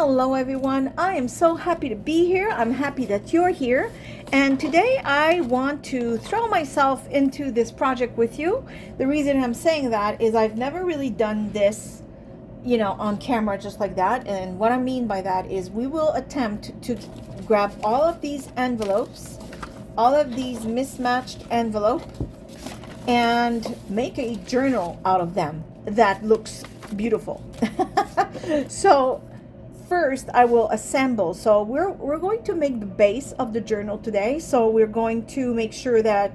Hello everyone, I am so happy to be here. I'm happy that you're here, and today I want to throw myself into this project with you. The reason I'm saying that is I've never really done this, on camera just like that. And what I mean by that is we will attempt to grab all of these envelopes, all of these mismatched envelopes, and make a journal out of them that looks beautiful. So first I will assemble. So we're going to make the base of the journal today. So we're going to make sure that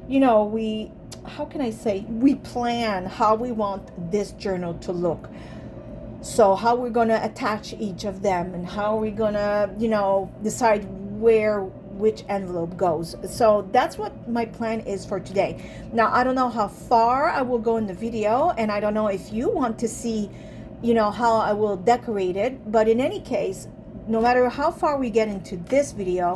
we, how can I say, we plan how we want this journal to look. So how we're going to attach each of them, and how we're going to decide which envelope goes. So that's what my plan is for today. Now I don't know how far I will go in the video, and I don't know if you want to see how I will decorate it, but in any case, no matter how far we get into this video,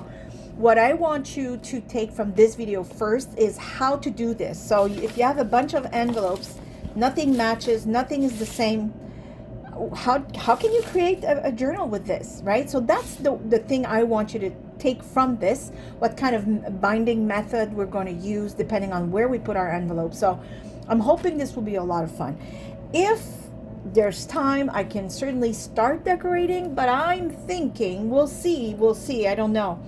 what I want you to take from this video first is how to do this. So if you have a bunch of envelopes, nothing matches, nothing is the same, how can you create a journal with this, right? So that's the thing I want you to take from this, what kind of binding method we're going to use depending on where we put our envelopes. So I'm hoping this will be a lot of fun. If there's time, I can certainly start decorating, but I'm thinking we'll see. I don't know,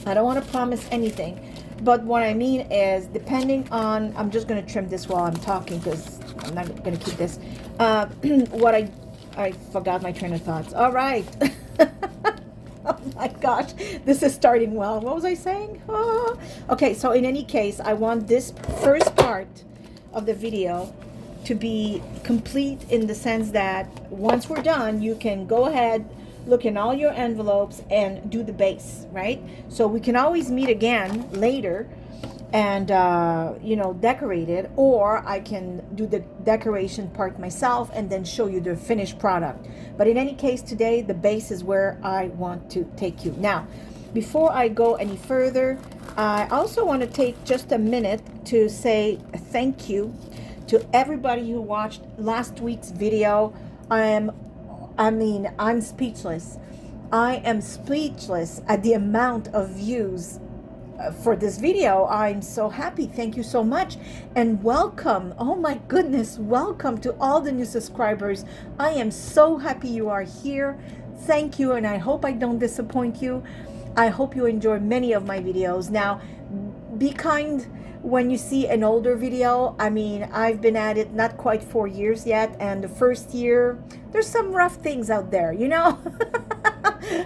I don't want to promise anything, but what I mean is, depending on, I'm just going to trim this while I'm talking because I'm not going to keep this. What I forgot my train of thoughts. All right. Oh my gosh, this is starting well. What was I saying? Oh. Okay, so in any case, I want this first part of the video to be complete, in the sense that once we're done, you can go ahead, look in all your envelopes and do the base, right? So we can always meet again later and decorate it, or I can do the decoration part myself and then show you the finished product. But in any case, today the base is where I want to take you. Now, before I go any further, I also want to take just a minute to say thank you to everybody who watched last week's video. I'm speechless. I am speechless at the amount of views for this video. I'm so happy. Thank you so much, and welcome. Oh my goodness, welcome to all the new subscribers. I am so happy you are here. Thank you, and I hope I don't disappoint you. I hope you enjoy many of my videos. Now, be kind when you see an older video. I mean, I've been at it not quite 4 years yet, and the first year there's some rough things out there,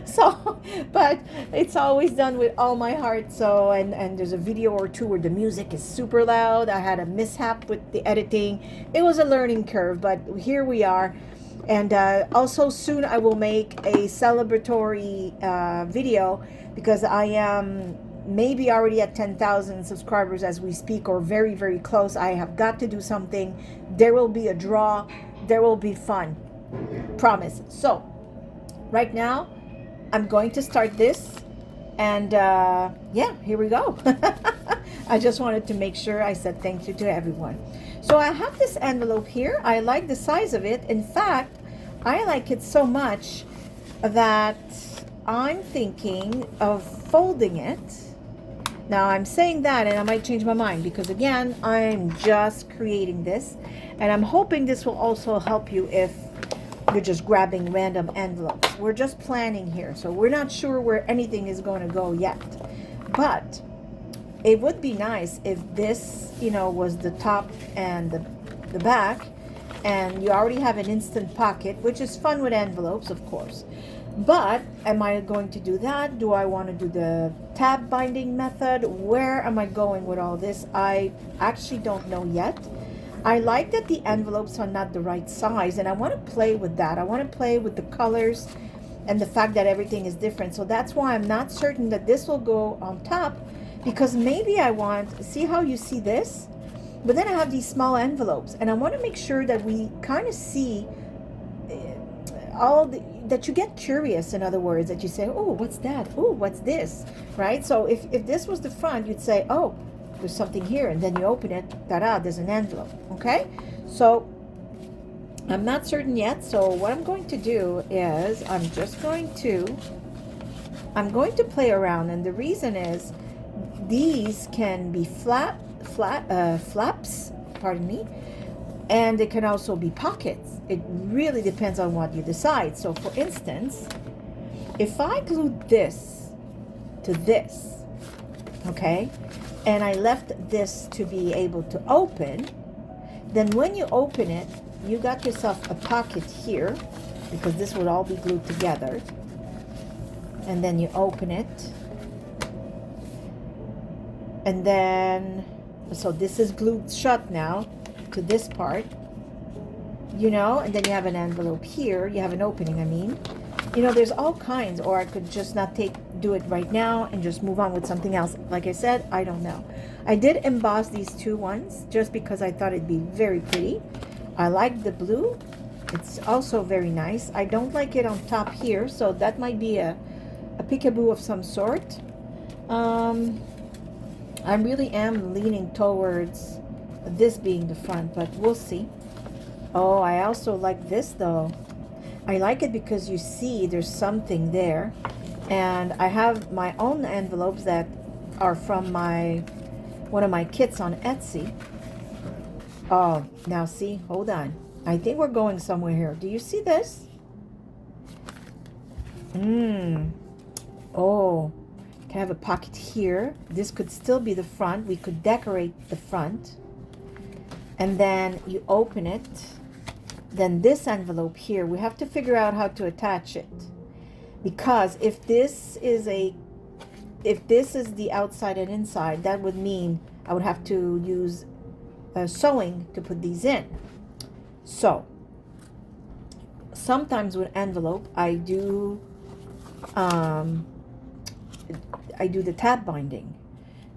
so, but it's always done with all my heart. So, and there's a video or two where the music is super loud. I had a mishap with the editing. It was a learning curve, but here we are. And also soon I will make a celebratory video, because I am maybe already at 10,000 subscribers as we speak, or very, very close. I have got to do something. There will be a draw. There will be fun. Promise. So right now I'm going to start this, and yeah, here we go. I just wanted to make sure I said thank you to everyone. So I have this envelope here. I like the size of it. In fact, I like it so much that I'm thinking of folding it. Now I'm saying that, and I might change my mind, because again, I'm just creating this, and I'm hoping this will also help you if you're just grabbing random envelopes. We're just planning here, so we're not sure where anything is going to go yet. But it would be nice if this, was the top and the back, and you already have an instant pocket, which is fun with envelopes, of course. But am I going to do that? Do I want to do the tab binding method? Where am I going with all this? I actually don't know yet. I like that the envelopes are not the right size, and I want to play with that. I want to play with the colors and the fact that everything is different. So that's why I'm not certain that this will go on top, because maybe I want, see how you see this? But then I have these small envelopes, and I want to make sure that we kind of see that you get curious, in other words, that you say, oh, what's that? Oh, what's this? Right? So if this was the front, you'd say, oh, there's something here, and then you open it, ta-da, there's an envelope. Okay? So I'm not certain yet, so what I'm going to do is I'm going to play around, and the reason is these can be flaps, pardon me, and it can also be pockets. It really depends on what you decide. So for instance, if I glued this to this, okay, and I left this to be able to open, then when you open it, you got yourself a pocket here, because this would all be glued together. And then you open it. And then, so this is glued shut now to this part, you know, and then you have an envelope here. You have an opening, I mean. You know, there's all kinds, or I could just not do it right now and just move on with something else. Like I said, I don't know. I did emboss these two ones just because I thought it'd be very pretty. I like the blue. It's also very nice. I don't like it on top here, so that might be a peekaboo of some sort. I really am leaning towards this being the front, but we'll see. Oh, I also like this though. I like it because you see there's something there. And I have my own envelopes that are from one of my kits on Etsy. Oh, now see, hold on. I think we're going somewhere here. Do you see this? Oh, can have a pocket here. This could still be the front. We could decorate the front. And then you open it. Then this envelope here, we have to figure out how to attach it. Because if this is the outside and inside, that would mean I would have to use sewing to put these in. So sometimes with envelope I do the tab binding.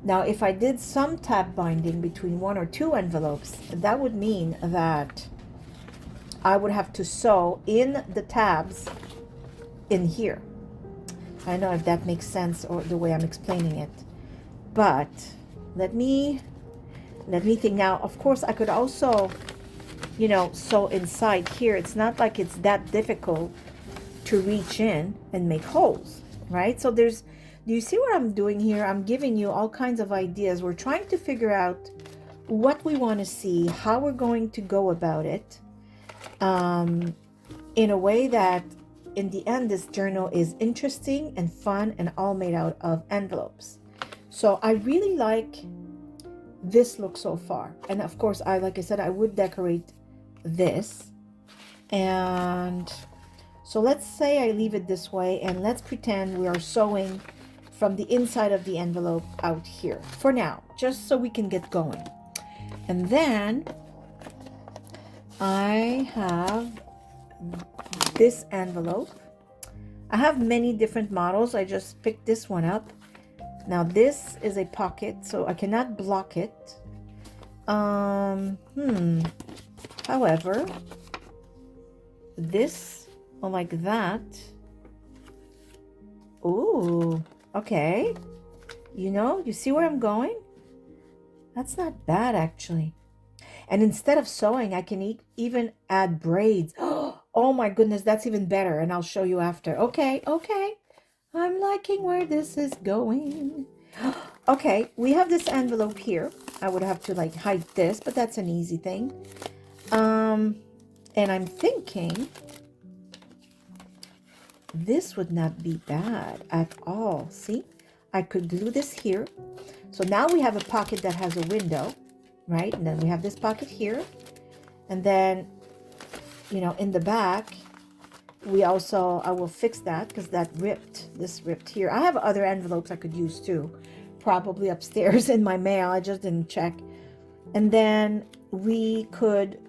Now if I did some tab binding between one or two envelopes, that would mean that I would have to sew in the tabs in here. I don't know if that makes sense or the way I'm explaining it, but let me think. Now of course I could also, you know, sew inside here. It's not like it's that difficult to reach in and make holes, right? So do you see what I'm doing here? I'm giving you all kinds of ideas. We're trying to figure out what we want to see, how we're going to go about it, in a way that in the end this journal is interesting and fun and all made out of envelopes. So I really like this look so far. And of course, like I said, I would decorate this. And so let's say I leave it this way, and let's pretend we are sewing from the inside of the envelope out here for now, just so we can get going. And then I have this envelope. I have many different models. I just picked this one up. Now this is a pocket, so I cannot block it. However, this, like that. Ooh, okay. You know, you see where I'm going? That's not bad, actually. And instead of sewing, I can even add braids. Oh my goodness, that's even better. And I'll show you after. Okay. I'm liking where this is going. Okay, we have this envelope here. I would have to like hide this, but that's an easy thing. And I'm thinking this would not be bad at all. See, I could glue this here. So now we have a pocket that has a window, right? And then we have this pocket here. And then, you know, in the back, we also, I will fix that because this ripped here. I have other envelopes I could use too, probably upstairs in my mail. I just didn't check. And then we could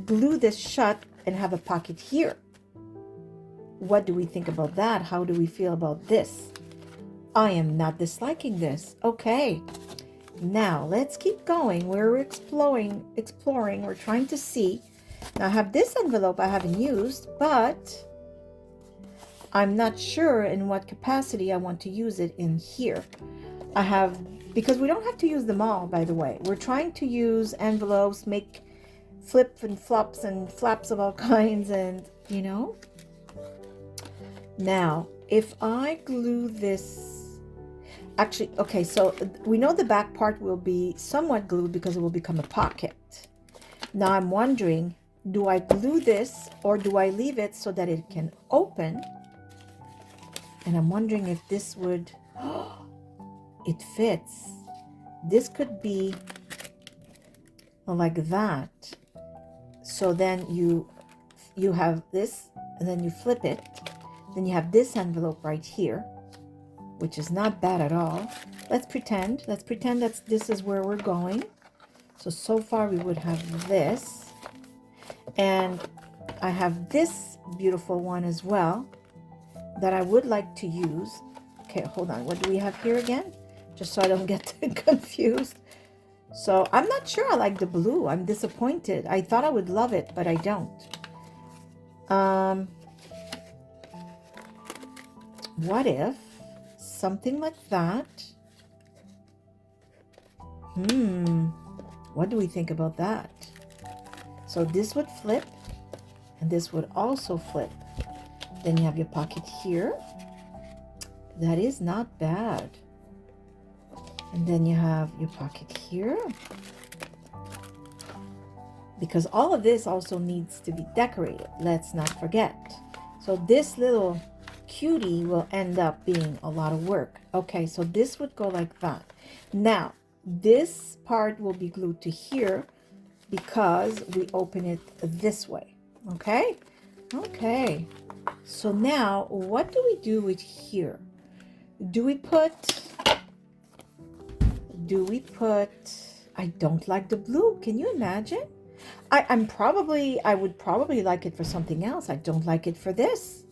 glue this shut and have a pocket here. What do we think about that? How do we feel about this? I am not disliking this. Okay, now let's keep going. We're exploring. We're trying to see. Now I have this envelope I haven't used, but I'm not sure in what capacity I want to use it in here. Because we don't have to use them all, by the way. We're trying to use envelopes, make flip and flops and flaps of all kinds, and you know. Now, if I glue this, actually, okay, so we know the back part will be somewhat glued because it will become a pocket. Now I'm wondering, do I glue this or do I leave it so that it can open? And I'm wondering if this would, it fits. This could be like that. So then you have this, and then you flip it. Then you have this envelope right here, which is not bad at all. Let's pretend that this is where we're going. So far we would have this. And I have this beautiful one as well that I would like to use. Okay, hold on. What do we have here again? Just so I don't get confused. So I'm not sure I like the blue. I'm disappointed. I thought I would love it, but I don't. What if something like that? What do we think about that? So this would flip, and this would also flip. Then you have your pocket here. That is not bad. And then you have your pocket here. Because all of this also needs to be decorated. Let's not forget. So this little cutie will end up being a lot of work. Okay, so this would go like that. Now, this part will be glued to here because we open it this way. Okay? Okay. So now, what do we do with here? Do we put, I don't like the blue. Can you imagine? I would probably like it for something else. I don't like it for this.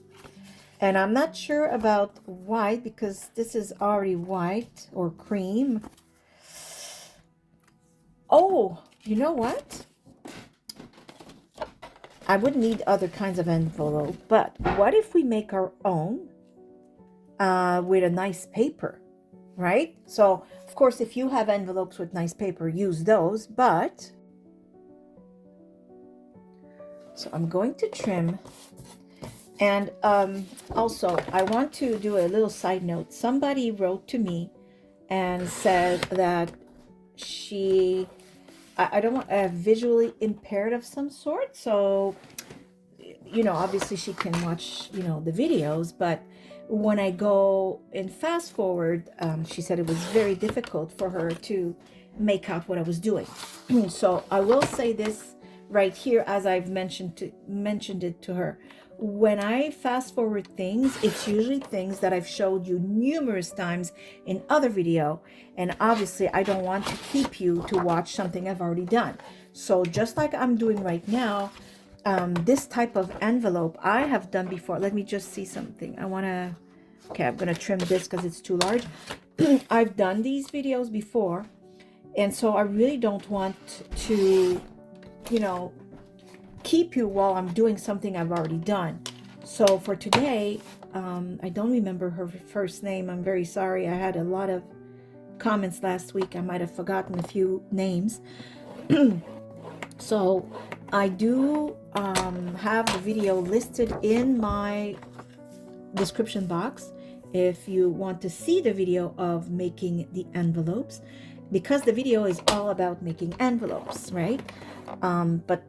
And I'm not sure about white because this is already white or cream. Oh, you know what? I would need other kinds of envelope, but what if we make our own with a nice paper, right? So, of course, if you have envelopes with nice paper, use those, but... So I'm going to trim. And also, I want to do a little side note. Somebody wrote to me and said that I don't want visually impaired of some sort. So, you know, obviously she can watch, you know, the videos, but when I go and fast forward, she said it was very difficult for her to make out what I was doing. So I will say this right here, as I've mentioned it to her. When I fast forward things, it's usually things that I've showed you numerous times in other video, and obviously I don't want to keep you to watch something I've already done. So just like I'm doing right now, this type of envelope I have done before. Let me just see something. Okay, I'm gonna trim this because it's too large. I've done these videos before, and so I really don't want to, you know, keep you while I'm doing something I've already done. So for today, I don't remember her first name. I'm very sorry. I had a lot of comments last week. I might have forgotten a few names. So I do have the video listed in my description box if you want to see the video of making the envelopes, because the video is all about making envelopes, right? But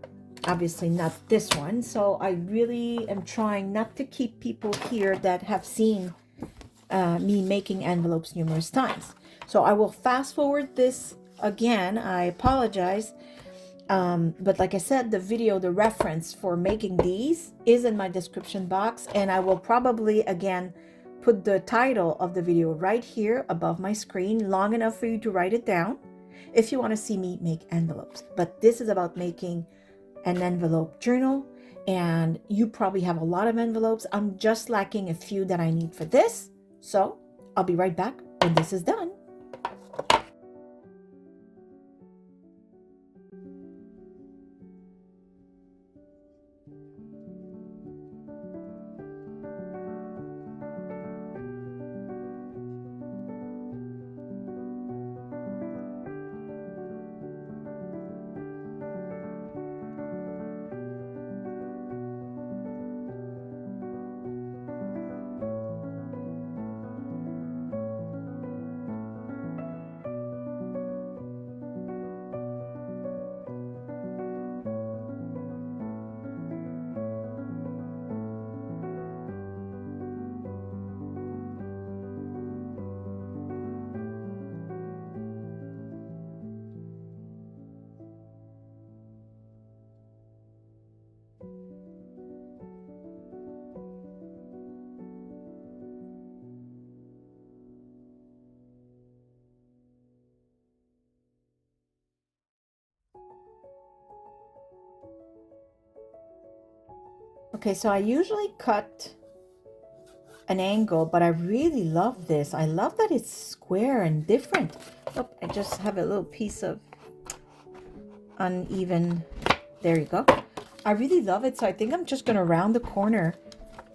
obviously not this one. So I really am trying not to keep people here that have seen me making envelopes numerous times. So I will fast forward this again. I apologize. But like I said, the video, the reference for making these is in my description box, and I will probably again put the title of the video right here above my screen, long enough for you to write it down if you want to see me make envelopes. But this is about making an envelope journal, and you probably have a lot of envelopes. I'm just lacking a few that I need for this. So I'll be right back when this is done. Okay, so I usually cut an angle, but I really love this. I love that it's square and different. Oh, I just have a little piece of uneven. There you go. I really love it. So I think I'm just going to round the corner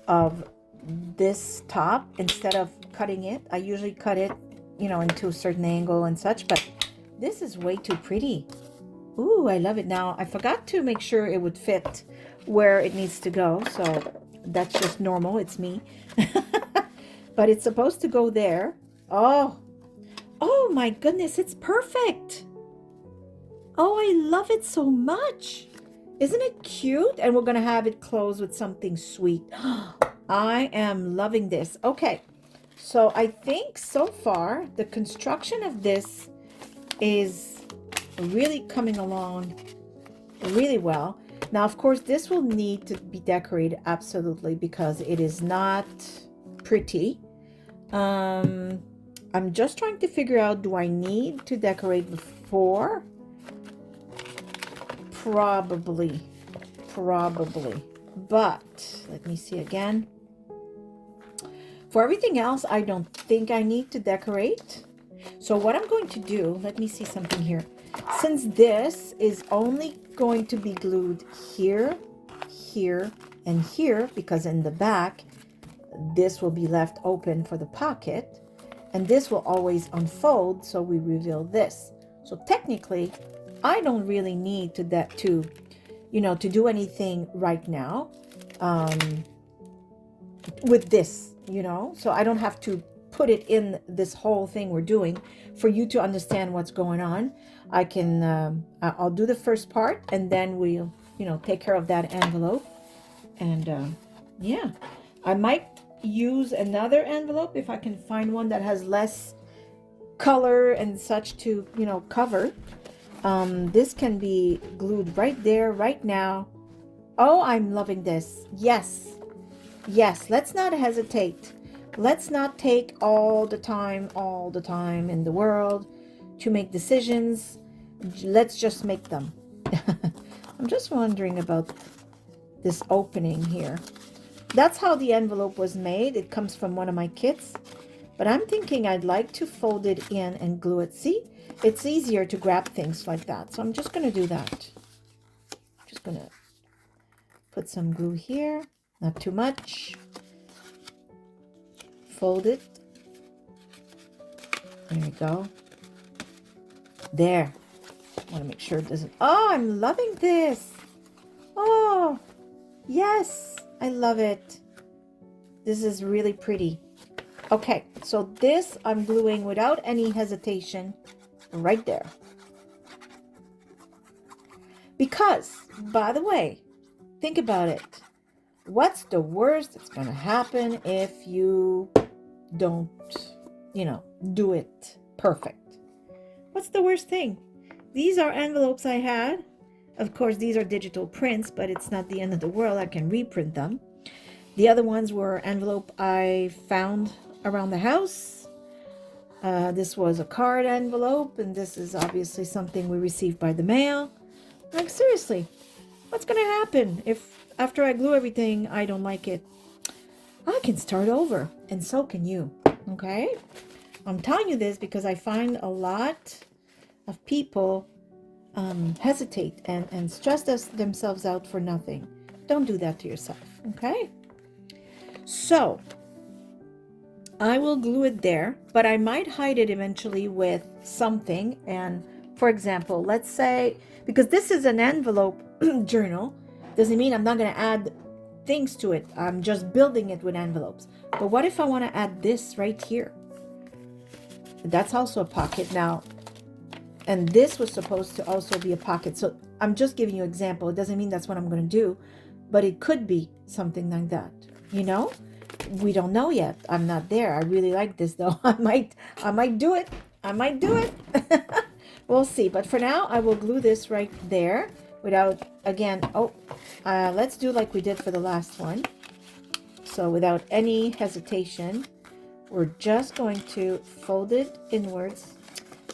of this top instead of cutting it. I usually cut it, you know, into a certain angle and such, but this is way too pretty. Ooh, I love it. Now, I forgot to make sure it would fit where it needs to go. So that's just normal. It's me. But it's supposed to go there. Oh, oh my goodness. It's perfect. Oh, I love it so much. Isn't it cute? And we're going to have it close with something sweet. I am loving this. Okay. So I think so far the construction of this is really coming along really well. Now, of course, this will need to be decorated absolutely because it is not pretty. I'm just trying to figure out, do I need to decorate before? Probably. But let me see again. For everything else, I don't think I need to decorate. So what I'm going to do, let me see something here. Since this is only going to be glued here, here, and here, because in the back, this will be left open for the pocket, and this will always unfold, so we reveal this. So technically, I don't really need to do anything right now with this, so I don't have to put it in this whole thing we're doing for you to understand what's going on. I can I'll do the first part, and then we'll take care of that envelope. And yeah, I might use another envelope if I can find one that has less color and such to cover. This can be glued right there right now. Oh, I'm loving this. Yes, let's not hesitate. Let's not take all the time in the world to make decisions. Let's just make them. I'm just wondering about this opening here. That's how the envelope was made. It comes from one of my kits, but I'm thinking I'd like to fold it in and glue it. See, it's easier to grab things like that. So I'm just going to do that. Just going to put some glue here, not too much. Fold it. There we go. There. I want to make sure it doesn't. Oh, I'm loving this. Oh, yes. I love it. This is really pretty. Okay, so this I'm gluing without any hesitation right there. Because, by the way, think about it. What's the worst that's going to happen if you don't, do it perfect? What's the worst thing? These are envelopes I had. Of course, these are digital prints, but it's not the end of the world. I can reprint them. The other ones were envelope I found around the house. This was a card envelope, and this is obviously something we received by the mail. Like, seriously, what's going to happen if after I glue everything, I don't like it? I can start over, and so can you, okay? I'm telling you this because I find a lot of people hesitate and stress themselves out for nothing. Don't do that to yourself, okay? So I will glue it there, but I might hide it eventually with something. And for example, let's say, because this is an envelope journal, doesn't mean I'm not going to add things to it. I'm just building it with envelopes. But what if I want to add this right here? That's also a pocket now. And this was supposed to also be a pocket. So I'm just giving you an example. It doesn't mean that's what I'm going to do, but it could be something like that. We don't know yet. I'm not there. I really like this though. I might do it. We'll see. But for now, I will glue this right there without, again, let's do like we did for the last one. So without any hesitation, we're just going to fold it inwards.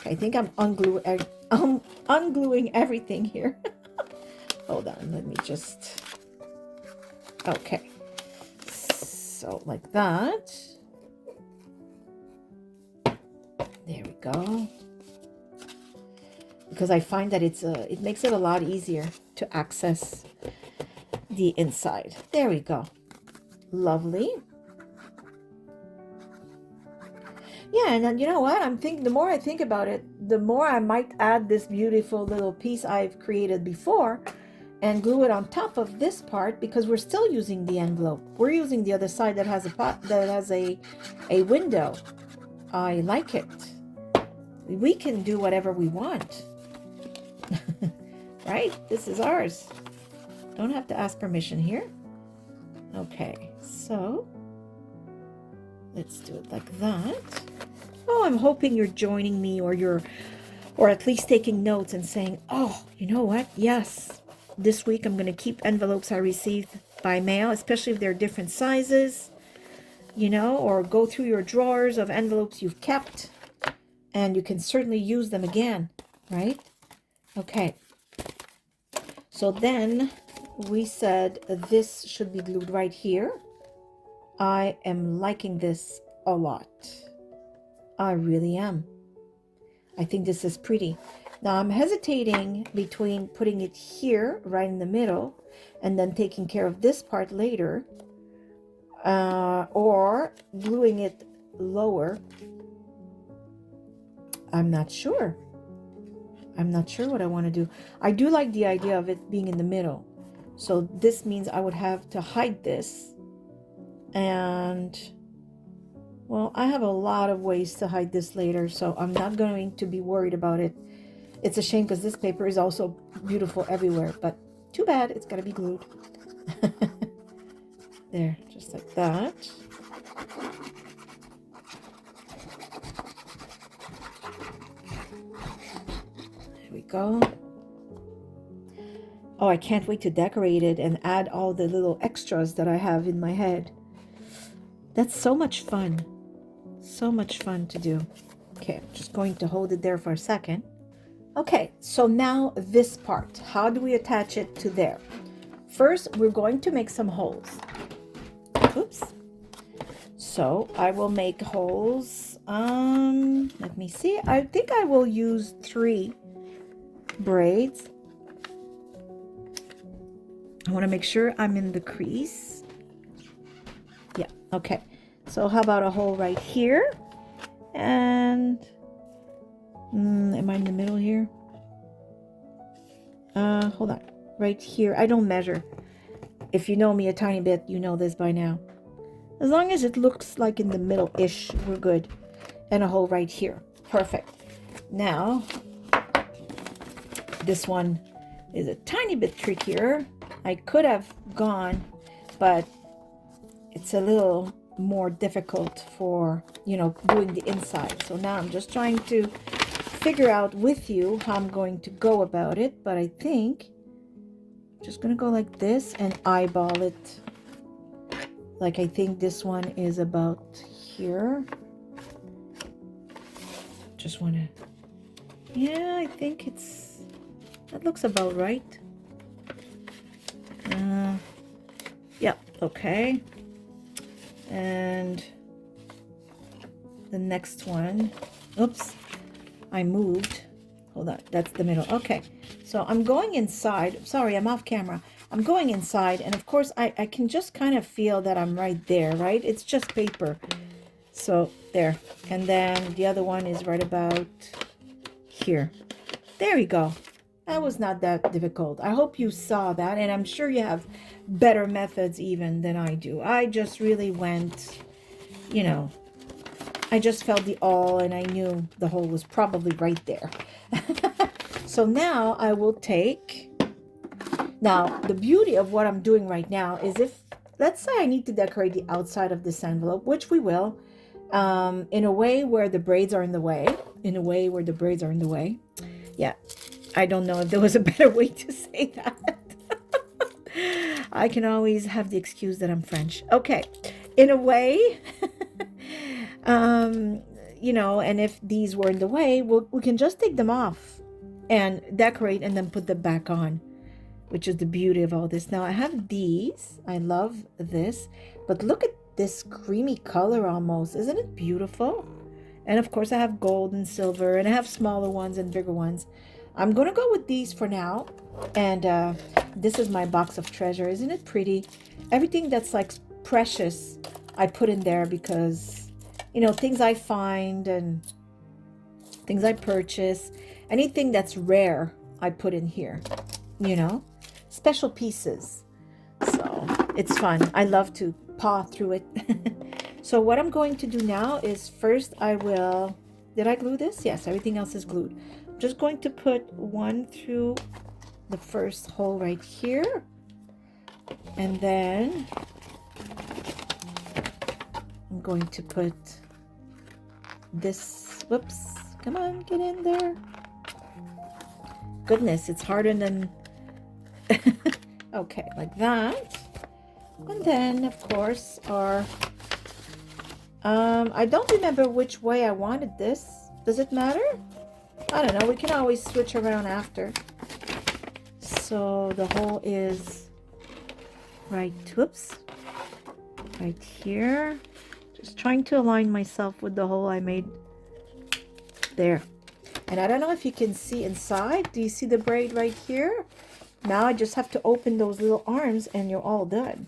I think I'm ungluing everything here. Hold on, let me just Okay, so like that. There we go. Because I find that it makes it a lot easier to access the inside. There we go. Lovely. Yeah, and then you know what? I'm thinking, the more I think about it, the more I might add this beautiful little piece I've created before and glue it on top of this part, because we're still using the envelope. We're using the other side that has a window. I like it. We can do whatever we want. Right? This is ours. Don't have to ask permission here. Okay, so let's do it like that. Oh, I'm hoping you're joining me, or at least taking notes and saying, oh, you know what? Yes, this week I'm going to keep envelopes I received by mail, especially if they're different sizes, you know, or go through your drawers of envelopes you've kept, and you can certainly use them again, right? Okay. So then we said this should be glued right here. I am liking this a lot. I really am. I think this is pretty. Now I'm hesitating between putting it here, right in the middle, and then taking care of this part later, or gluing it lower. I'm not sure. I'm not sure what I want to do. I do like the idea of it being in the middle. So this means I would have to hide this. And, well, I have a lot of ways to hide this later, so I'm not going to be worried about it. It's a shame because this paper is also beautiful everywhere, but too bad it's got to be glued. There, just like that. There we go. Oh, I can't wait to decorate it and add all the little extras that I have in my head. That's so much fun. So much fun to do. Okay, I'm just going to hold it there for a second. Okay, so now this part. How do we attach it to there? First, we're going to make some holes. Oops. So I will make holes. Let me see. I think I will use 3 braids. I want to make sure I'm in the crease. Yeah, okay. So how about a hole right here? And am I in the middle here? Hold on. Right here. I don't measure. If you know me a tiny bit, you know this by now. As long as it looks like in the middle-ish, we're good. And a hole right here. Perfect. Now, this one is a tiny bit trickier. I could have gone, but it's a little more difficult for, you know, doing the inside. So now I'm just trying to figure out with you how I'm going to go about it. But I think I'm just going to go like this and eyeball it. Like I think this one is about here. Just want to, yeah, I think that looks about right. Yeah, okay. And the next one, oops, I moved. Hold on, that's the middle. Okay, so I'm going inside. Sorry, I'm off camera. I'm going inside, and of course, I can just kind of feel that I'm right there, right? It's just paper. So, there. And then the other one is right about here. There we go. That was not that difficult. I hope you saw that, and I'm sure you have better methods even than I do. I just really went, you know, I just felt the awl, and I knew the hole was probably right there. So now I will take, now the beauty of what I'm doing right now is if, let's say I need to decorate the outside of this envelope, which we will, in a way where the braids are in the way, Yeah, I don't know if there was a better way to say that. I can always have the excuse that I'm French. Okay, in a way, you know, and if these were in the way, we can just take them off and decorate and then put them back on which is the beauty of all this. Now I have these. I love this, but look at this creamy color almost. Isn't it beautiful? And of course I have gold and silver, and I have smaller ones and bigger ones. I'm gonna go with these for now. And this is my box of treasure. Isn't it pretty? Everything that's like precious I put in there because, you know, things I find and things I purchase, anything that's rare I put in here, you know, special pieces. So it's fun. I love to paw through it. So what I'm going to do now is first I will, did I glue this? Yes, everything else is glued. I'm just going to put one through the first hole right here, and then I'm going to put this, whoops, come on, get in there. Goodness, it's harder than okay, like that. And then of course our I don't remember which way I wanted this. Does it matter? I don't know, we can always switch around after. So the hole is right, whoops, right here. Just trying to align myself with the hole I made there. And I don't know if you can see inside. Do you see the braid right here? Now I just have to open those little arms and you're all done.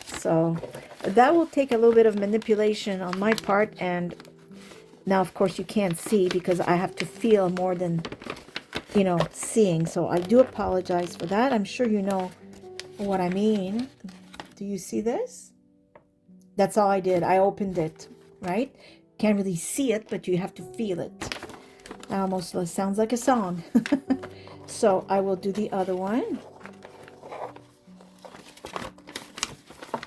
So that will take a little bit of manipulation on my part. And now of course you can't see because I have to feel more than, you know, seeing. So I do apologize for that. I'm sure you know what I mean. Do you see this? That's all I did. I opened it, right? Can't really see it, but you have to feel it. That almost sounds like a song. So I will do the other one.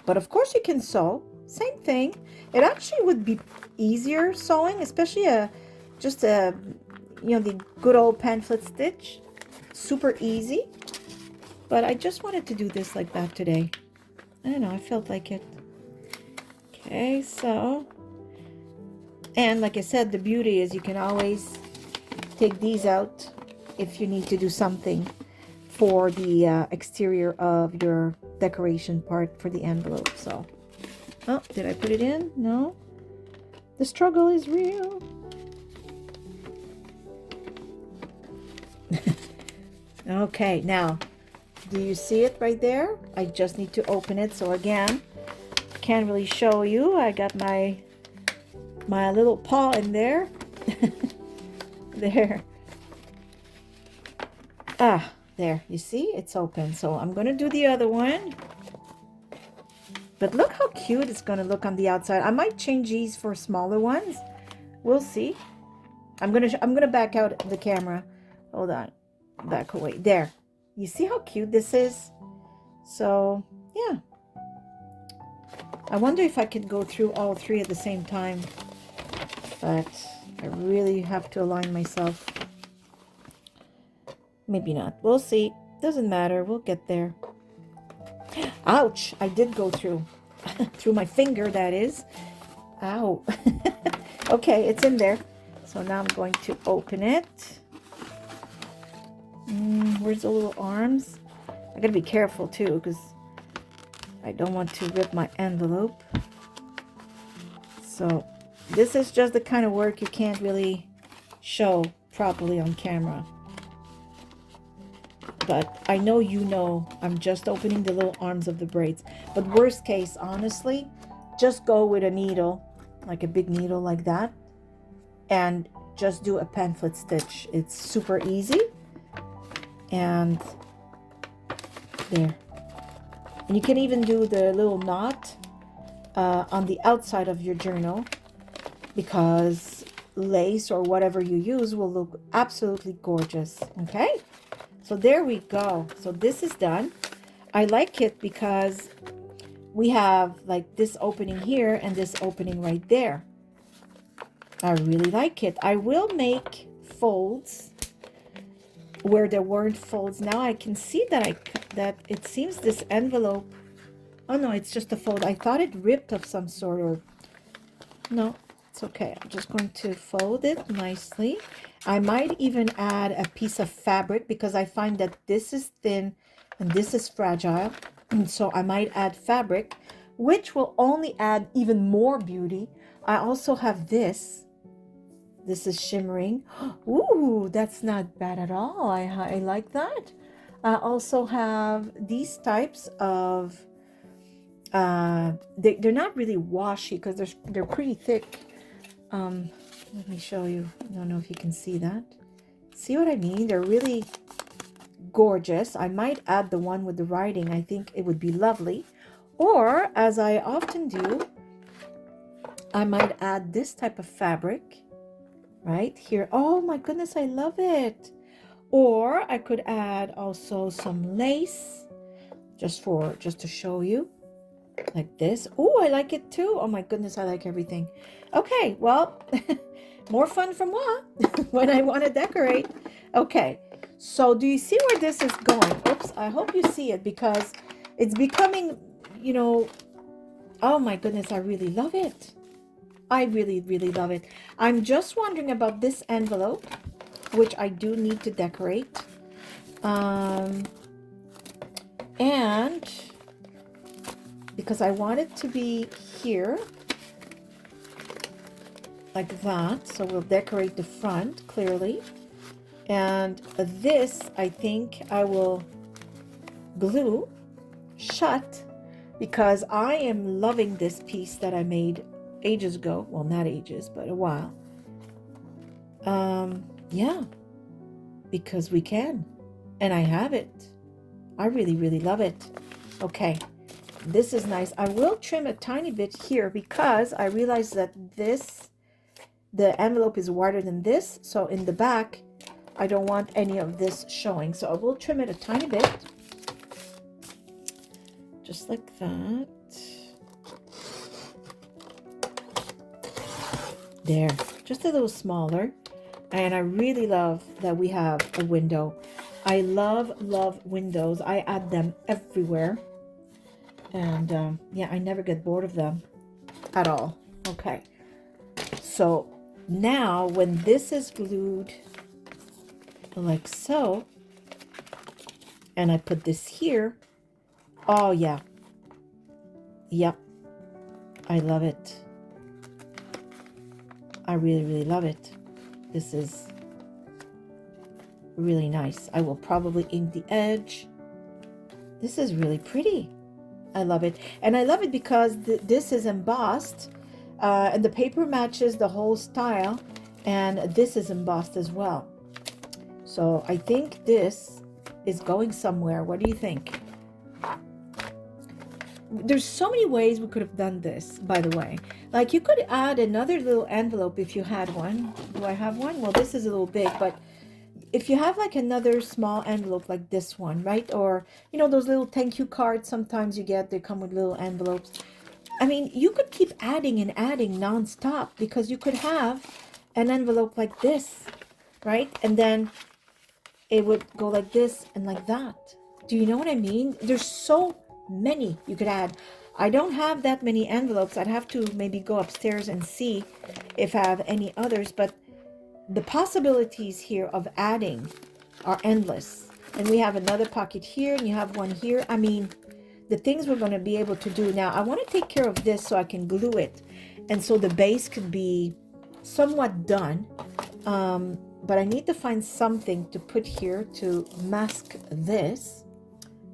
But of course you can sew. Same thing. It actually would be easier sewing, especially just a, you know, the good old pamphlet stitch. Super easy. But I just wanted to do this like that today. I don't know, I felt like it. Okay, so, and like I said, the beauty is you can always take these out if you need to do something for the exterior of your decoration part for the envelope. So, oh, did I put it in? No. The struggle is real. Okay, now, do you see it right there? I just need to open it. So again, can't really show you. I got my little paw in there. There. Ah, there. You see? It's open. So I'm going to do the other one. But look how cute it's going to look on the outside. I might change these for smaller ones. We'll see. I'm going to back out the camera. Hold on. Back away. There. You see how cute this is? So, yeah. I wonder if I could go through all three at the same time. But I really have to align myself. Maybe not. We'll see. Doesn't matter. We'll get there. Ouch! I did go through. Through my finger, that is. Ow. Okay, it's in there. So now I'm going to open it. Where's the little arms? I gotta be careful too, because I don't want to rip my envelope. So this is just the kind of work you can't really show properly on camera. But I know you know I'm just opening the little arms of the braids. But worst case, honestly, just go with a needle, like a big needle like that, and just do a pamphlet stitch. It's super easy. And there. And you can even do the little knot on the outside of your journal, because lace or whatever you use will look absolutely gorgeous. Okay, so there we go. So this is done. I like it because we have like this opening here and this opening right there. I really like it. I will make folds where there weren't folds. Now I can see that that it seems this envelope, oh no, it's just a fold. I thought it ripped of some sort, or no, It's okay. I'm just going to fold it nicely. I might even add a piece of fabric because I find that this is thin and this is fragile. And so I might add fabric, which will only add even more beauty. I also have this. This is shimmering. Ooh, that's not bad at all. I like that. I also have these types of, they're not really washy because they're pretty thick. Let me show you. I don't know if you can see that. See what I mean? They're really gorgeous. I might add the one with the writing. I think it would be lovely. Or, as I often do, I might add this type of fabric right here. Oh my goodness, I love it. Or I could add also some lace just to show you, like this. Oh, I like it too. Oh my goodness, I like everything. Okay, well, more fun from what? When I want to decorate. Okay, so do you see where this is going? Oops, I hope you see it because it's becoming, you know, oh my goodness, I really love it. I really, really love it. I'm just wondering about this envelope, which I do need to decorate. And because I want it to be here, like that. So we'll decorate the front, clearly. And this, I think I will glue shut because I am loving this piece that I made ages ago. Well, not ages, but a while. Yeah, because we can. And I have it. I really, really love it. Okay, this is nice. I will trim a tiny bit here because I realize that the envelope is wider than this. So in the back, I don't want any of this showing. So I will trim it a tiny bit. Just like that. There, just a little smaller. And I really love that we have a window. I love windows. I add them everywhere. And yeah, I never get bored of them at all. Okay. So now when this is glued like so, and I put this here, oh yeah. Yep. I love it. I really, really love it. This is really nice. I will probably ink the edge. This is really pretty. I love it. And I love it because this is embossed and the paper matches the whole style, and this is embossed as well. So I think this is going somewhere. What do you think? There's so many ways we could have done this, by the way. Like you could add another little envelope if you had one. Do I have one? Well, this is a little big, but if you have like another small envelope like this one, right? Or, you know, those little thank you cards sometimes you get, they come with little envelopes. I mean, you could keep adding and adding nonstop because you could have an envelope like this, right? And then it would go like this and like that. Do you know what I mean? There's so many you could add. I don't have that many envelopes. I'd have to maybe go upstairs and see if I have any others, but the possibilities here of adding are endless. And we have another pocket here, and you have one here. I mean, the things we're going to be able to do. Now, I want to take care of this so I can glue it, and so the base could be somewhat done. But I need to find something to put here to mask this.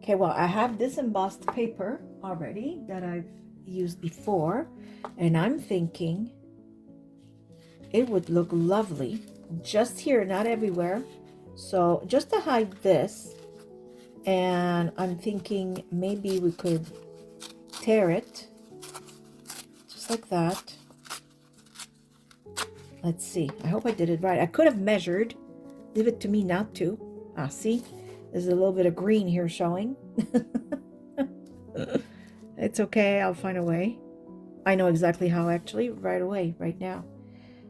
Okay, well, I have this embossed paper already that I've used before, and I'm thinking it would look lovely just here, not everywhere. So just to hide this, and I'm thinking maybe we could tear it just like that. Let's see. I hope I did it right. I could have measured. Leave it to me not to. Ah, see? There's a little bit of green here showing. It's okay. I'll find a way. I know exactly how, actually, right away, right now.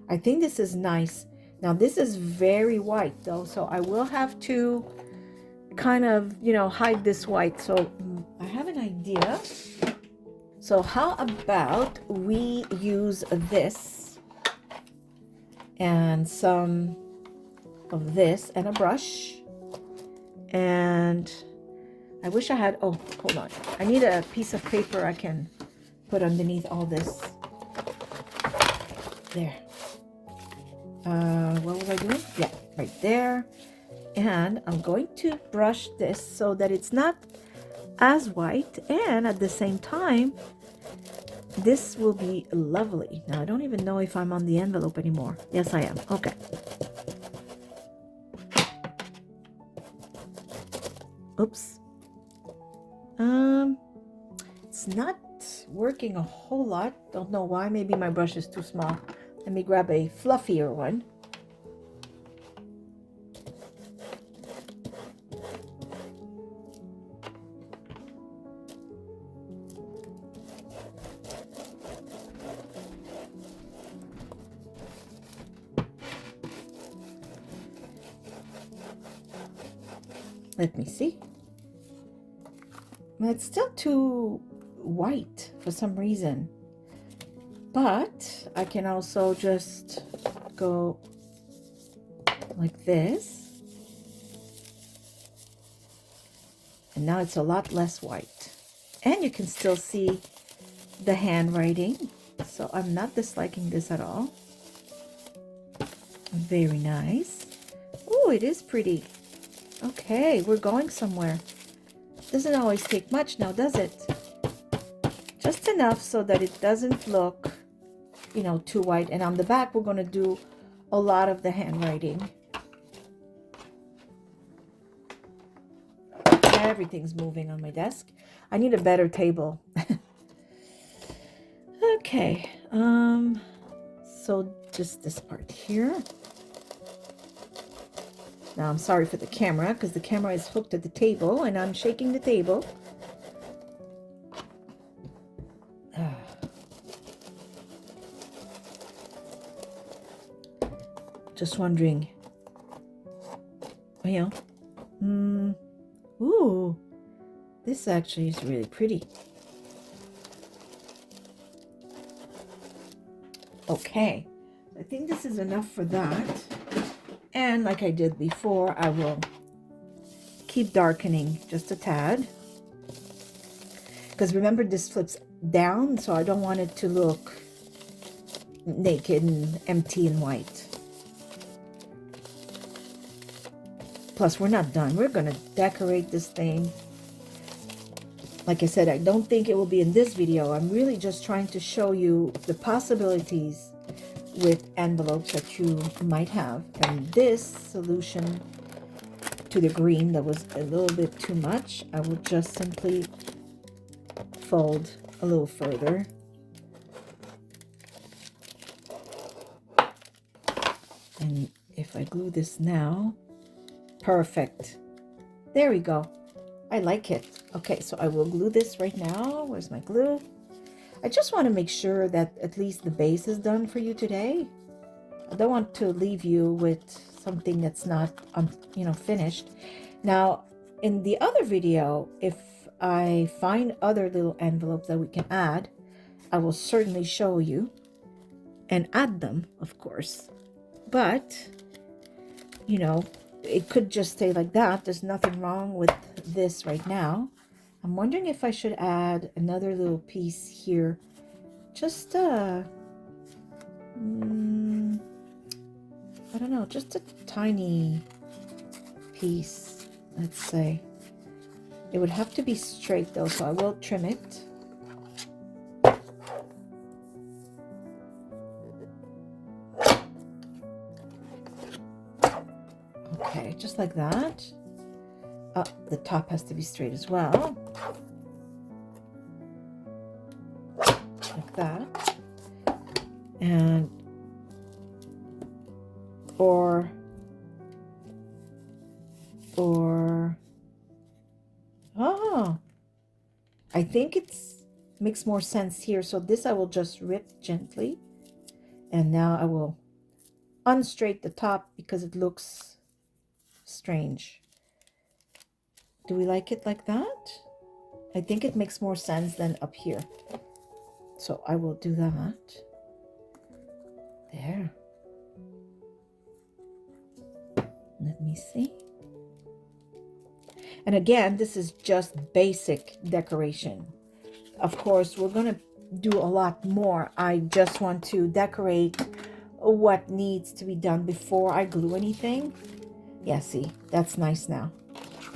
I think this is nice. Now, this is very white, though, so I will have to kind of, you know, hide this white. So I have an idea. So how about we use this and some of this and a brush. And I wish I had, oh, hold on. I need a piece of paper I can put underneath all this. There. What was I doing? Yeah, right there. And I'm going to brush this so that it's not as white, and at the same time this will be lovely. Now I don't even know if I'm on the envelope anymore. Yes, I am. Okay. Oops. It's not working a whole lot. Don't know why. Maybe my brush is too small. Let me grab a fluffier one. Let me see. It's still too white for some reason, but I can also just go like this, and now it's a lot less white, and you can still see the handwriting, so I'm not disliking this at all. Very nice. Oh, it is pretty. Okay, we're going somewhere. Doesn't always take much now, does it? Just enough so that it doesn't look, you know, too white. And on the back, we're going to do a lot of the handwriting. Everything's moving on my desk. I need a better table. Okay, so just this part here. Now, I'm sorry for the camera because the camera is hooked at the table and I'm shaking the table. Just wondering. You know. Ooh. This actually is really pretty. Okay. I think this is enough for that. And like I did before, I will keep darkening just a tad. Because remember, this flips down, so I don't want it to look naked and empty and white. Plus, we're not done. We're going to decorate this thing. Like I said, I don't think it will be in this video. I'm really just trying to show you the possibilities with envelopes that you might have. And this solution to the green that was a little bit too much, I will just simply fold a little further. And if I glue this now, perfect. There we go. I like it. Okay, so I will glue this right now. Where's my glue? I just want to make sure that at least the base is done for you today. I don't want to leave you with something that's not, finished. Now, in the other video, if I find other little envelopes that we can add, I will certainly show you and add them, of course. But, you know, it could just stay like that. There's nothing wrong with this right now. I'm wondering if I should add another little piece here. Just I don't know, just a tiny piece, let's say. It would have to be straight though, so I will trim it. Okay, just like that. The top has to be straight as well. Like that. And or oh, I think it's makes more sense here. So this I will just rip gently, and now I will unstraight the top because it looks strange. Do we like it like that? I think it makes more sense than up here. So I will do that. There. me see. And again, this is just basic decoration. Of course, we're going to do a lot more. I just want to decorate what needs to be done before I glue anything. Yeah, see, that's nice now.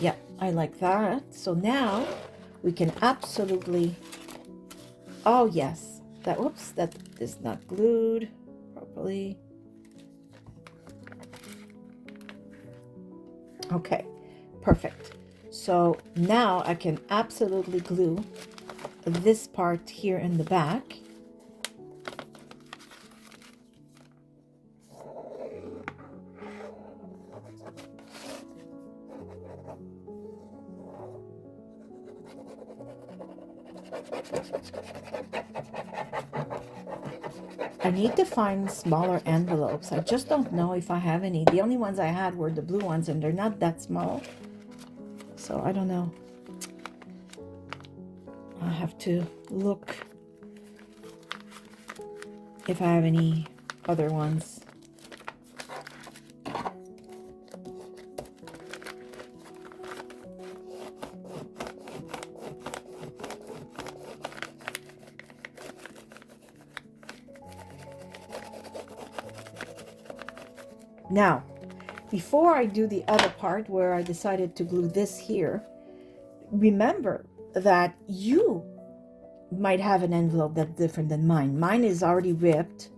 Yeah, I like that. So now we can absolutely, oh yes, that, whoops, that is not glued properly. Okay, perfect. So now I can absolutely glue this part here in the back. I need to find smaller envelopes. I just don't know if I have any. The only ones I had were the blue ones, and they're not that small. So I don't know. I have to look if I have any other ones. Now, before I do the other part where I decided to glue this here, remember that you might have an envelope that's different than mine. Mine is already ripped,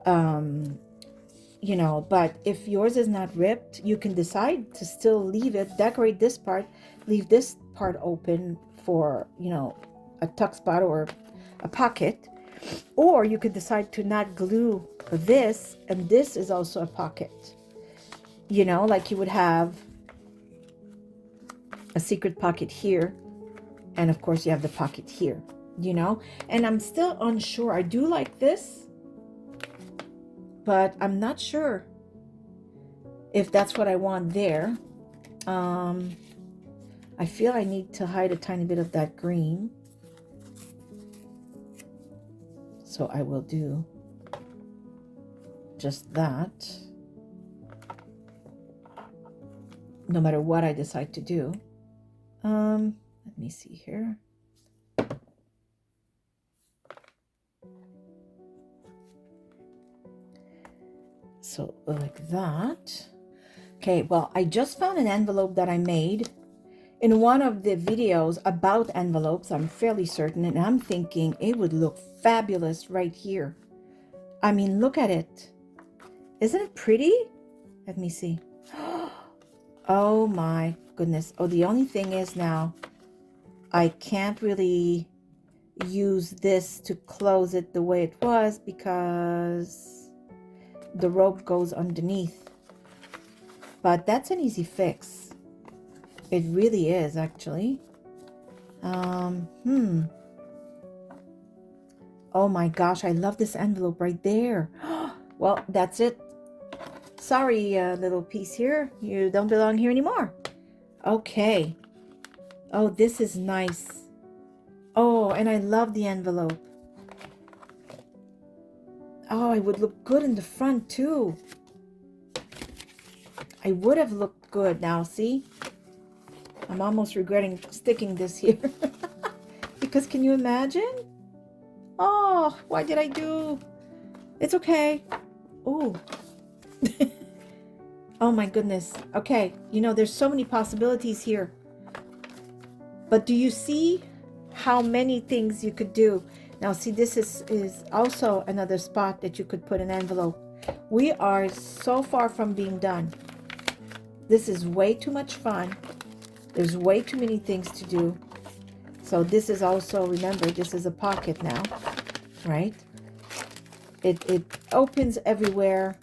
you know, but if yours is not ripped, you can decide to still leave it, decorate this part, leave this part open for, you know, a tuck spot or a pocket. Or you could decide to not glue this, and this is also a pocket. You know, like you would have a secret pocket here, and of course you have the pocket here, you know. And I'm still unsure. I do like this, but I'm not sure if that's what I want there. I feel I need to hide a tiny bit of that green. So I will do just that, no matter what I decide to do. Let me see here. So like that. Okay, well, I just found an envelope that I made in one of the videos about envelopes, I'm fairly certain, and I'm thinking it would look fabulous right here. I mean, look at it. Isn't it pretty? Let me see. Oh my goodness. Oh, the only thing is now I can't really use this to close it the way it was because the rope goes underneath. But that's an easy fix. It really is, actually. Oh my gosh, I love this envelope right there. Well, that's it. Sorry, little piece here. You don't belong here anymore. Okay. Oh, this is nice. Oh, and I love the envelope. Oh, it would look good in the front too. I would have looked good. Now, see? I'm almost regretting sticking this here. Because can you imagine? Oh, why did I do? It's okay. Oh. Oh my goodness. Okay, you know, there's so many possibilities here. But do you see how many things you could do? Now, see, this is also another spot that you could put an envelope. We are so far from being done. This is way too much fun. There's way too many things to do. So this is also, remember, this is a pocket now, right? It opens everywhere.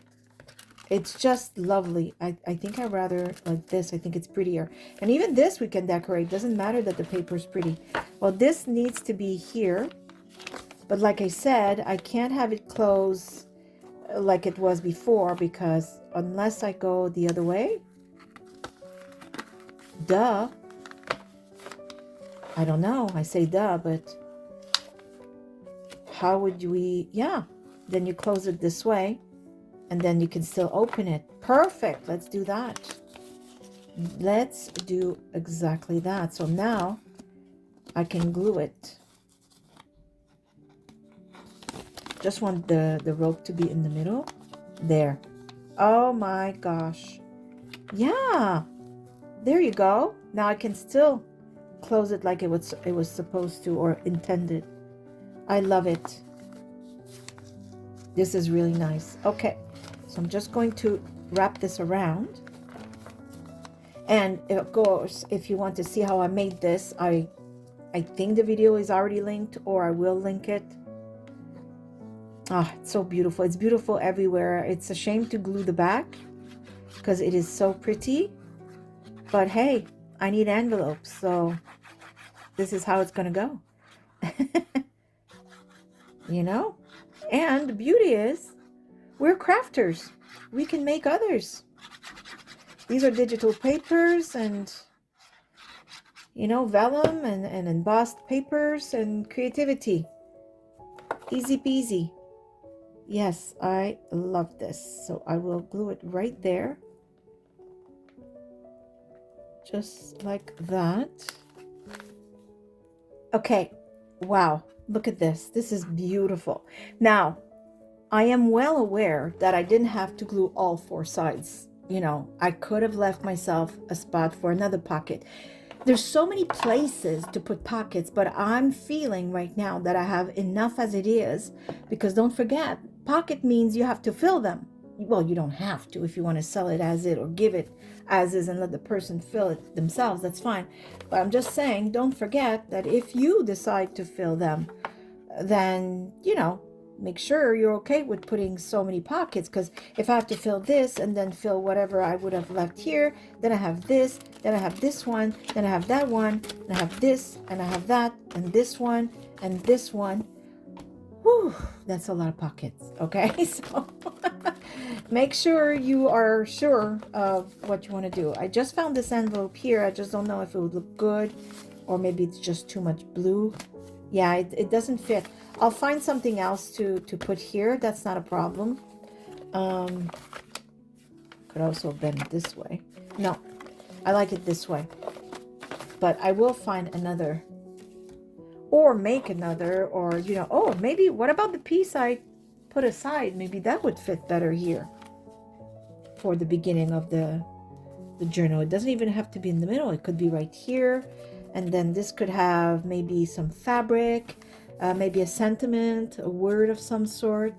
It's just lovely. I think I rather like this. I think it's prettier. And even this we can decorate. Doesn't matter that the paper is pretty. Well, this needs to be here. But like I said, I can't have it close like it was before because unless I go the other way, duh. I don't know. I say duh, but how would we? Yeah. Then you close it this way. And then you can still open it. Perfect. Let's do that. Let's do exactly that. So now I can glue it. Just want the rope to be in the middle. There. Oh my gosh. Yeah. There you go. Now I can still close it like it was supposed to or intended. I love it. This is really nice. Okay. So I'm just going to wrap this around. And of course, if you want to see how I made this, I think the video is already linked, or I will link it. Ah, it's so beautiful. It's beautiful everywhere. It's a shame to glue the back because it is so pretty. But hey, I need envelopes, so this is how it's going to go. You know? And the beauty is, we're crafters. We can make others. These are digital papers and, you know, vellum and embossed papers and creativity. Easy peasy. Yes, I love this. So I will glue it right there. Just like that. Okay. Wow. Look at this. This is beautiful. Now, I am well aware that I didn't have to glue all four sides. You know, I could have left myself a spot for another pocket. There's so many places to put pockets, but I'm feeling right now that I have enough as it is, because don't forget, pocket means you have to fill them. Well, you don't have to. If you want to sell it as it or give it as is and let the person fill it themselves, that's fine. But I'm just saying, don't forget that if you decide to fill them, then, you know, make sure you're okay with putting so many pockets, because if I have to fill this and then fill whatever I would have left here, then I have this, then I have this one, then I have that one, and I have this, and I have that, and this one, and this one. Whew, that's a lot of pockets, okay? So make sure you are sure of what you want to do. I just found this envelope here. I just don't know if it would look good, or maybe it's just too much blue. Yeah, it doesn't fit. I'll find something else to put here. That's not a problem. Could also bend it this way. No, I like it this way. But I will find another, or make another, or, you know, oh, maybe, what about the piece I put aside? Maybe that would fit better here for the beginning of the journal. It doesn't even have to be in the middle. It could be right here. And then this could have maybe some fabric, maybe a sentiment, a word of some sort,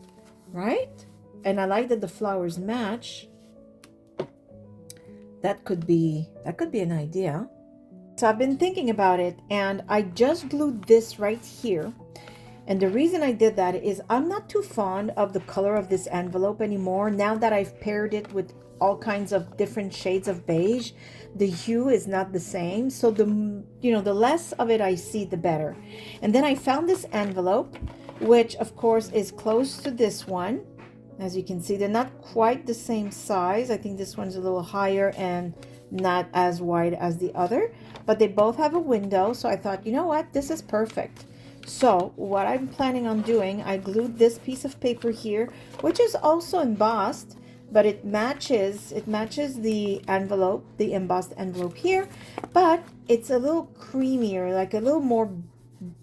right? And I like that the flowers match. That could be an idea. So I've been thinking about it, and I just glued this right here. And the reason I did that is I'm not too fond of the color of this envelope anymore. Now that I've paired it with all kinds of different shades of beige, the hue is not the same. So the less of it I see, the better. And then I found this envelope, which of course is close to this one. As you can see, they're not quite the same size. I think this one's a little higher and not as wide as the other, but they both have a window. So I thought, you know what, this is perfect. So what I'm planning on doing, I glued this piece of paper here, which is also embossed, but it matches the envelope, the embossed envelope here, but it's a little creamier, like a little more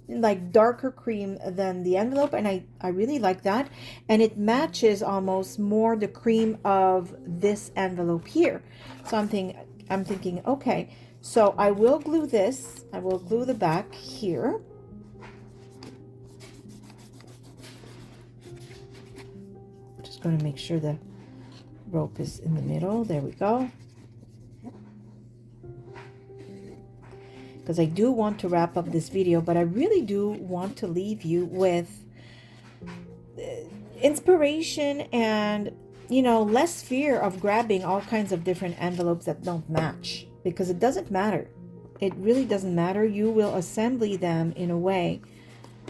like darker cream than the envelope, and I really like that. And it matches almost more the cream of this envelope here. So I'm thinking, okay, so I will glue this. I will glue the back here. Just going to make sure the rope is in the middle. There we go. Because I do want to wrap up this video, but I really do want to leave you with inspiration and, you know, less fear of grabbing all kinds of different envelopes that don't match, because it doesn't matter. It really doesn't matter. You will assemble them in a way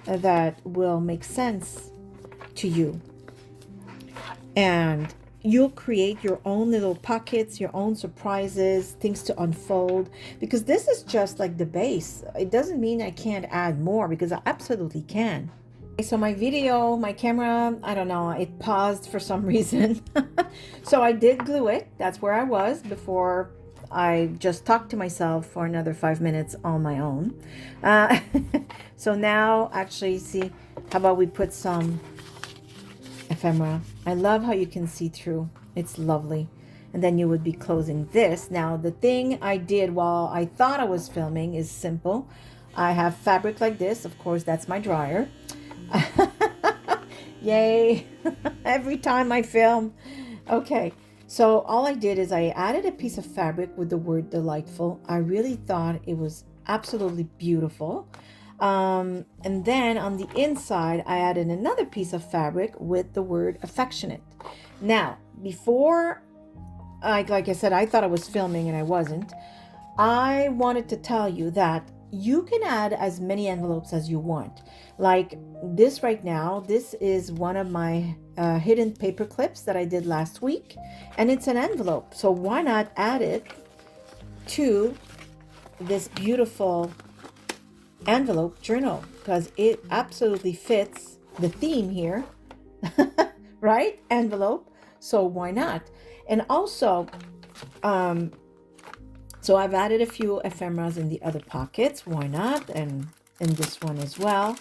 that will make sense to you. And you'll create your own little pockets, your own surprises, things to unfold, because this is just like the base. It doesn't mean I can't add more, because I absolutely can. So my video, my camera, I don't know, it paused for some reason. So I did glue it. That's where I was before I just talked to myself for another 5 minutes on my own. Uh, so now, actually, see, how about we put some ephemera? I love how you can see through. It's lovely. And then you would be closing this. Now, the thing I did while I thought I was filming is simple. I have fabric like this. Of course, that's my dryer. Yay. Every time I film. Okay, so all I did is I added a piece of fabric with the word delightful. I really thought it was absolutely beautiful. And then on the inside I added another piece of fabric with the word affectionate. Now, before like I said, I thought I was filming and I wasn't. I wanted to tell you that you can add as many envelopes as you want. Like this right now, this is one of my hidden paper clips that I did last week, and it's an envelope. So why not add it to this beautiful envelope journal? Because it absolutely fits the theme here, right? Envelope. So why not? And also, so I've added a few ephemeras in the other pockets. Why not? And in this one as well.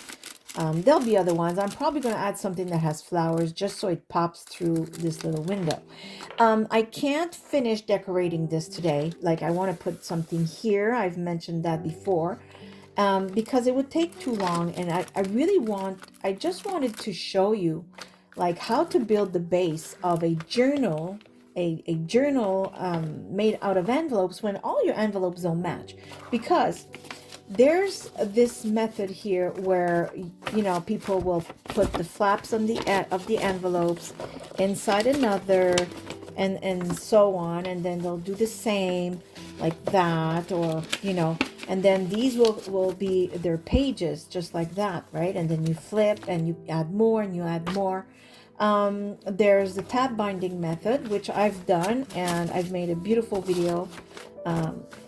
There'll be other ones. I'm probably going to add something that has flowers just so it pops through this little window. I can't finish decorating this today. Like, I want to put something here. I've mentioned that before. Because it would take too long. And I just wanted to show you like how to build the base of a journal, a journal made out of envelopes when all your envelopes don't match. Because there's this method here where, you know, people will put the flaps on the of the envelopes inside another, and so on, and then they'll do the same like that, or, you know, and then these will be their pages just like that, right? And then you flip and you add more and you add more. There's the tab binding method, which I've done, and I've made a beautiful video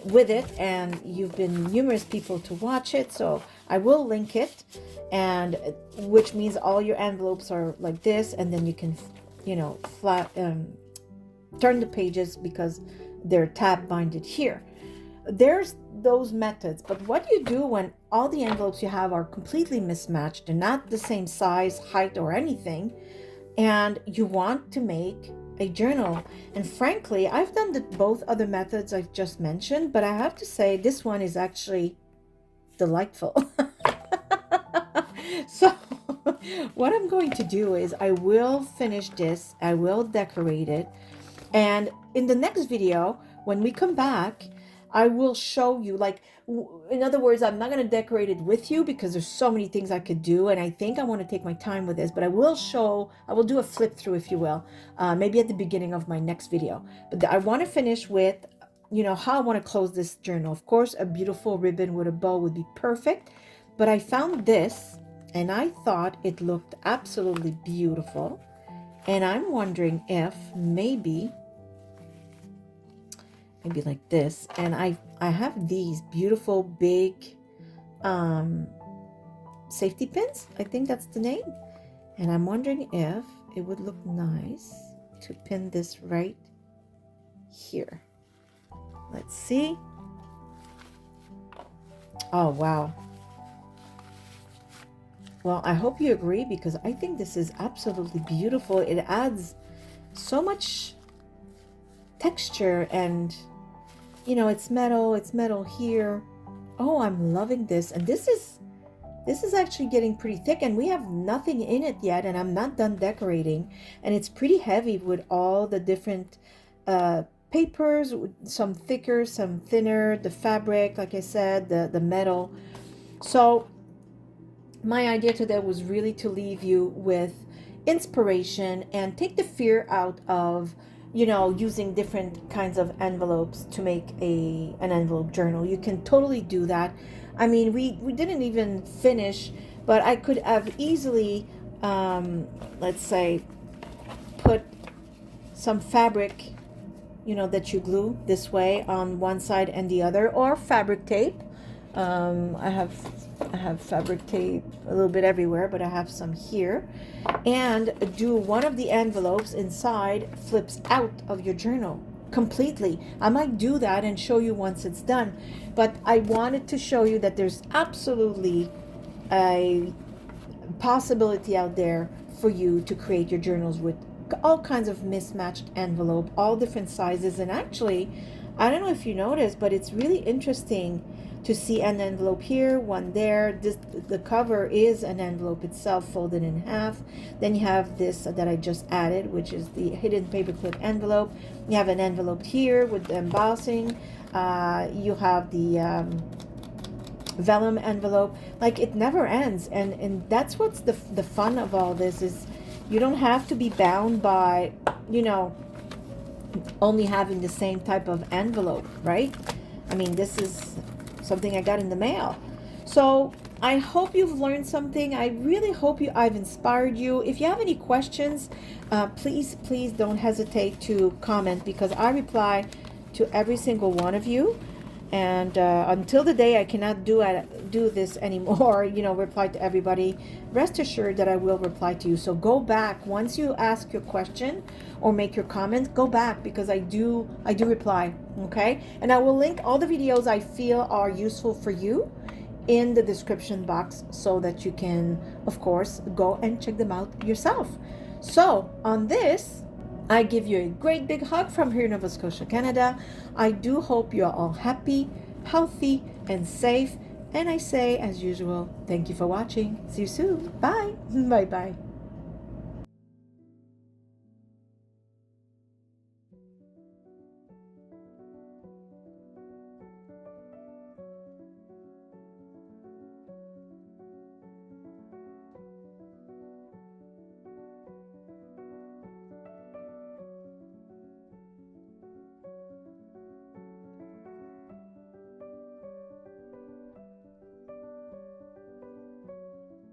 with it, and you've been numerous people to watch it, so I will link it. And which means all your envelopes are like this, and then you can, you know, turn the pages because they're tab binded here. There's those methods, but what you do when all the envelopes you have are completely mismatched, they're not the same size, height, or anything, and you want to make a journal. And frankly, I've done both other methods I've just mentioned, but I have to say this one is actually delightful. So what I'm going to do is I will finish this, I will decorate it, and in the next video when we come back, I will show you, like, in other words, I'm not going to decorate it with you because there's so many things I could do, and I think I want to take my time with this, but I will do a flip through, if you will, maybe at the beginning of my next video. But I want to finish with, you know, how I want to close this journal. Of course, a beautiful ribbon with a bow would be perfect, but I found this and I thought it looked absolutely beautiful, and I'm wondering if maybe like this. And I have these beautiful big safety pins, I think that's the name, and I'm wondering if it would look nice to pin this right here. Let's see. Oh wow. Well, I hope you agree, because I think this is absolutely beautiful. It adds so much texture, and, you know, it's metal here. Oh, I'm loving this. And this is actually getting pretty thick, and we have nothing in it yet, and I'm not done decorating, and it's pretty heavy with all the different papers, some thicker, some thinner, the fabric, like I said, the metal. So my idea today was really to leave you with inspiration and take the fear out of, you know, using different kinds of envelopes to make an envelope journal. You can totally do that. I mean, we didn't even finish, but I could have easily, let's say, put some fabric, you know, that you glue this way on one side and the other, or fabric tape. I have I have fabric tape a little bit everywhere, but I have some here. And do one of the envelopes inside flips out of your journal completely. I might do that and show you once it's done, but I wanted to show you that there's absolutely a possibility out there for you to create your journals with all kinds of mismatched envelope, all different sizes. And actually, I don't know if you noticed, but it's really interesting to see an envelope here, one there. The cover is an envelope itself folded in half. Then you have this that I just added, which is the hidden paperclip envelope. You have an envelope here with the embossing. You have the vellum envelope. Like, it never ends, and that's what's the fun of all this is you don't have to be bound by, you know, only having the same type of envelope, right? I mean, this is something I got in the mail. So I hope you've learned something. I really hope I've inspired you. If you have any questions, please don't hesitate to comment, because I reply to every single one of you. And until the day I cannot do this anymore, you know, reply to everybody, rest assured that I will reply to you. So go back once you ask your question or make your comment. Go back, because I do reply. Okay, and I will link all the videos I feel are useful for you in the description box, so that you can, of course, go and check them out yourself. So on this, I give you a great big hug from here in Nova Scotia, Canada. I do hope you're all happy, healthy, and safe. And I say, as usual, thank you for watching. See you soon. Bye. Bye-bye.